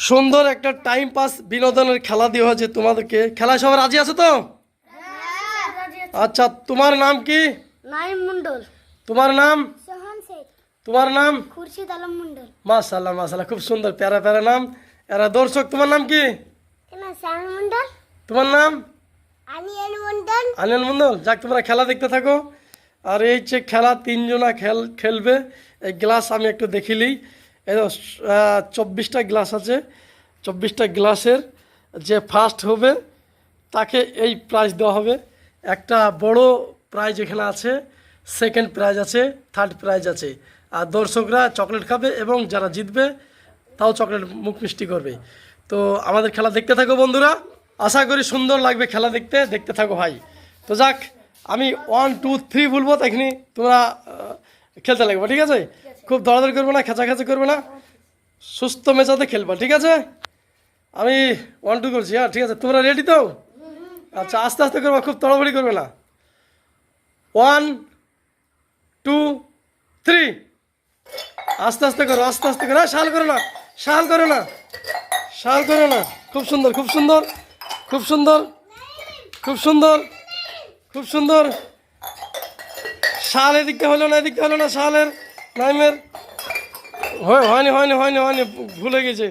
সুন্দর একটা time pass বিনোদনের খেলা দেওয়া হয়েছে তোমাদেরকে। খেলায় সবাই রাজি আছে তো? আচ্ছা, তোমার নাম কি? নাইম মন্ডল। তোমার নাম? সোহান শেখ। তোমার নাম? খুরশিদ আলম মন্ডল। মাশাআল্লাহ মাশাআল্লাহ, খুব সুন্দর, প্যারা প্যারা নাম। এরা দর্শক, তোমার নাম কি? শাহান মন্ডল। তোমার নাম? আনিয়ান মন্ডল। আনিল মন্ডল। যাক, তোমরা খেলা দেখতে থাকো। আর এই যে খেলা তিনজনা খেলবে। এই গ্লাস আমি একটু দেখিলি। এই 24টা গ্লাস আছে। 24টা গ্লাসের যে ফার্স্ট হবে তাকে এই প্রাইজ দেওয়া হবে। একটা বড় প্রাইজ এখানে আছে, সেকেন্ড প্রাইজ আছে, থার্ড প্রাইজ আছে। আর দর্শকরা চকলেট খাবে এবং যারা জিতবে তাও চকলেট মুখ মিষ্টি করবে। তো আমাদের খেলা দেখতে থাকো বন্ধুরা, আশা করি সুন্দর লাগবে খেলা দেখতে থাকো ভাই। তো যাক, আমি 1 2 3 বলবো, তখনই তোমরা খেলতে লাগবে, ঠিক আছে? খুব দৌড়াদৌড়ি করবে না, খেঁচাখেঁচি করবে না, সুস্থ মেজাজে খেলবা, ঠিক আছে? আমি 1 2 করছি, হ্যাঁ ঠিক আছে। তোমরা রেডি তো? আচ্ছা, আস্তে আস্তে করবা, খুব তাড়াহুড়ি করবে না। 1 2 3। আস্তে আস্তে করো, আস্তে আস্তে করো। শাল করো না, শাল করো না, শাল করো না। খুব সুন্দর, খুব সুন্দর, খুব সুন্দর, খুব সুন্দর, খুব সুন্দর। শাল এদিকটা হলো না, এদিকটা হলো না। শালের নাইমের হয়নি, হয়নি, হয়নি, হয়নি, ভুলে গেছে।